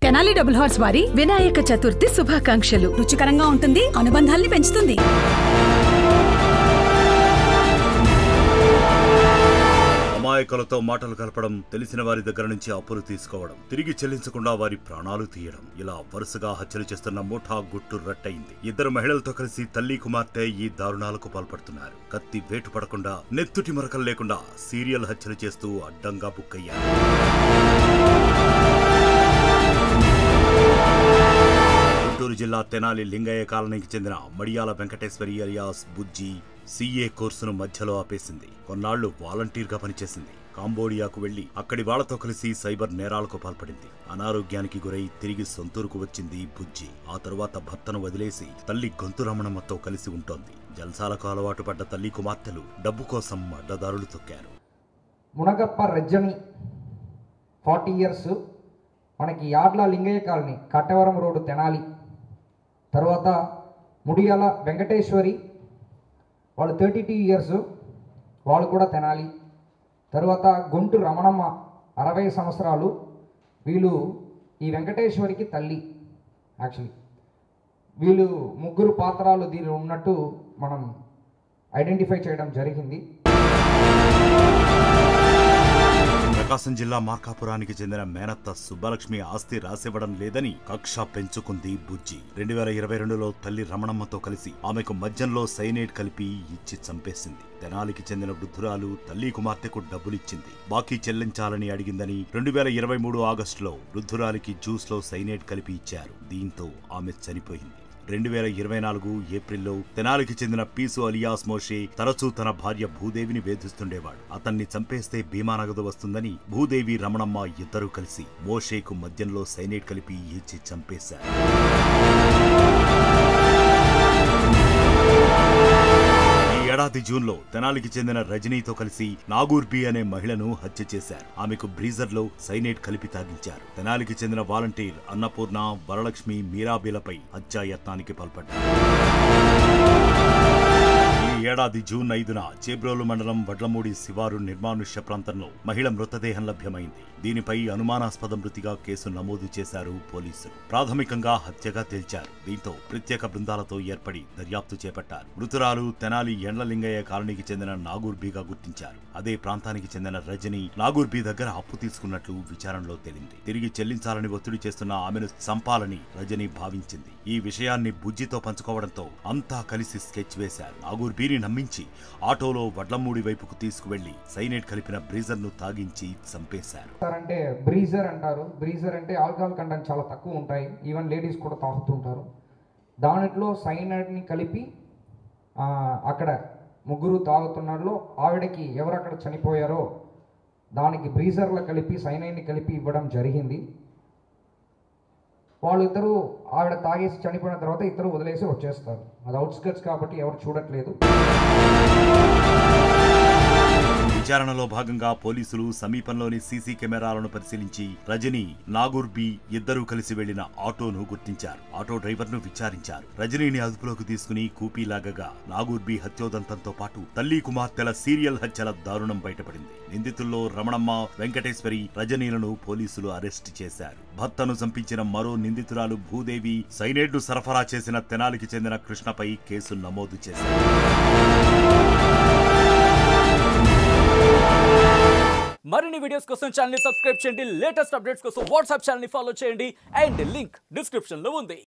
Tenali double horse వారి వినాయక చతుర్థి శుభాకాంక్షలు. రుచికరంగా ఉంటుంది, అనుబంధాల్ని పెంచుతుంది. అమాయకులతో మాటలు కలపడం, తెలిసిన వారి దగ్గర నుంచి అప్పులు తీసుకోవడం, తిరిగి చెల్లించకుండా వారి ప్రాణాలు తీయడం, ఇలా వరుసగా హత్యలు చేస్తున్న ముఠా గుట్టు రట్టయింది. ఇద్దరు మహిళలతో కలిసి తల్లి కుమార్తె ఈ దారుణాలకు పాల్పడుతున్నారు. కత్తి వేటు పడకుండా, నెత్తుటి మరకలు లేకుండా సీరియల్ హత్యలు చేస్తూ అడ్డంగా బుక్కయ్యారు. గుంటూరు జిల్లా తెనాలి లింగయ్య కాలనీకి చెందిన మడియాల వెంకటేశ్వరి అలియాస్ బుజ్జి సీఏ కోర్సును మధ్యలో ఆపేసింది. కొన్నాళ్లు వాలంటీర్గా పనిచేసింది. కాంబోడియాకు వెళ్లి అక్కడి వాళ్లతో కలిసి సైబర్ నేరాలకు పాల్పడింది. అనారోగ్యానికి గురై తిరిగి సొంతూరుకు వచ్చింది బుజ్జి. ఆ తరువాత భర్తను వదిలేసి తల్లి గొంతు రమణమ్మతో కలిసి ఉంటోంది. జల్సాలకు అలవాటు పడ్డ తల్లి కుమార్తెలు డబ్బు కోసం అడ్డదారులు తొక్కారు. మునగప్ప రజ్జని 40 years, మనకి యాడ్ల లింగయ్య కాలనీ, కట్టవరం రోడ్డు, తెనాలి. తర్వాత ముడియాల వెంకటేశ్వరి, వాళ్ళు 32 years, వాళ్ళు కూడా తెనాలి. తర్వాత గొంటు రమణమ్మ 60 సంవత్సరాలు. వీళ్ళు ఈ వెంకటేశ్వరికి తల్లి. యాక్చువల్లీ వీళ్ళు ముగ్గురు పాత్రలు దీనిలో ఉన్నట్టు మనం ఐడెంటిఫై చేయడం జరిగింది. ప్రకాశం జిల్లా మార్కాపురానికి చెందిన మేనత్త సుబ్బలక్ష్మి ఆస్తి రాసివ్వడం లేదని కక్ష పెంచుకుంది బుజ్జి. 2022లో తల్లి రమణమ్మతో కలిసి ఆమెకు మద్యంలో సైనైడ్ కలిపి ఇచ్చి చంపేసింది. తెనాలికి చెందిన వృద్ధురాలు తల్లి కుమార్తెకు డబ్బులిచ్చింది. బాకీ చెల్లించాలని అడిగిందని 2023 ఆగస్టులో వృద్ధురాలికి జ్యూస్లో సైనైడ్ కలిపి ఇచ్చారు. దీంతో ఆమె చనిపోయింది. 2024 ఏప్రిల్లో తెనాలికి చెందిన పీసు అలియాస్ మోషే తరచూ తన భార్య భూదేవిని వేధిస్తుండేవాడు. అతన్ని చంపేస్తే బీమా నగదు వస్తుందని భూదేవి, రమణమ్మ ఇద్దరూ కలిసి మోషేకు మద్యంలో సైనైడ్ కలిపి ఇచ్చి చంపేశారు. ఏడాది జూన్లో తెనాలికి చెందిన రజనీతో కలిసి నాగూర్ బి అనే మహిళను హత్య చేశారు. ఆమెకు బ్రీజర్లో సైనైడ్ కలిపి తాగించారు. తెనాలికి చెందిన వాలంటీర్ అన్నపూర్ణ, వరలక్ష్మి, మీరాబీలపై హత్యాయత్నానికి పాల్పడ్డారు. ఈ ఏడాది జూన్ 5న చేబ్రోలు మండలం వడ్లమూడి శివారు నిర్మానుష్య ప్రాంతంలో మహిళ మృతదేహం లభ్యమైంది. దీనిపై అనుమానాస్పద మృతిగా కేసు నమోదు చేశారు పోలీసులు. ప్రాథమికంగా హత్యగా తేల్చారు. దీంతో ప్రత్యేక బృందాలతో ఏర్పడి దర్యాప్తు చేపట్టారు. మృతురాలు తెనాలి ఎండ్లలింగయ్య కాలనీకి చెందిన నాగూర్బీగా గుర్తించారు. అదే ప్రాంతానికి చెందిన రజని నాగూర్బీ దగ్గర అప్పు తీసుకున్నట్లు విచారణలో తేలింది. తిరిగి చెల్లించాలని ఒత్తిడి చేస్తున్న ఆమెను చంపాలని రజని భావించింది. ఈ విషయాన్ని బుజ్జితో పంచుకోవడంతో అంతా కలిసి స్కెచ్ వేశారు. నాగూర్బీని నమ్మించి ఆటోలో వడ్లమూడి వైపుకు తీసుకువెళ్లి సైనైడ్ కలిపిన బ్రీజర్ ను తాగించి చంపేశారు. అంటే బ్రీజర్ అంటారు. బ్రీజర్ అంటే ఆల్కహాల్ కంటెంట్ చాలా తక్కువ ఉంటాయి. ఈవెన్ లేడీస్ కూడా తాగుతుంటారు. దాంట్లో సైనైడ్ని కలిపి అక్కడ ముగ్గురు తాగుతున్నలో ఆవిడకి ఎవరక్కడ చనిపోయారో దానికి బ్రీజర్లో కలిపి సైనైడ్ని కలిపి ఇవ్వడం జరిగింది. వాళ్ళిద్దరూ ఆవిడ తాగేసి చనిపోయిన తర్వాత ఇద్దరు వదిలేసి వచ్చేస్తారు. అది అవుట్స్కట్స్ కాబట్టి ఎవరు చూడట్లేదు. విచారణలో భాగంగా పోలీసులు సమీపంలోని సీసీ కెమెరాలను పరిశీలించి రజని, నాగూర్బీ ఇద్దరూ కలిసి వెళ్లిన ఆటోను గుర్తించారు. ఆటో డ్రైవర్ను విచారించారు. రజనీని అదుపులోకి తీసుకుని కూపీలాగగా నాగూర్బీ హత్యోదంతంతో పాటు తల్లి కుమార్తెల సీరియల్ హత్యల దారుణం బయటపడింది. నిందితుల్లో రమణమ్మ, వెంకటేశ్వరి, రజనీలను పోలీసులు అరెస్ట్ చేశారు. భర్తను చంపించిన మరో నిందితురాలు భూదేవి సైనైడ్ను సరఫరా చేసిన తెనాలికి చెందిన కృష్ణపై కేసు నమోదు చేశారు. మరిన్ని వీడియోస్ కోసం ఛానల్ ని సబ్స్క్రైబ్ చేయండి. లేటెస్ట్ అప్డేట్స్ కోసం వాట్సాప్ ఛానల్ ని ఫాలో చేయండి. అండ్ లింక్ డిస్క్రిప్షన్ లో ఉంది.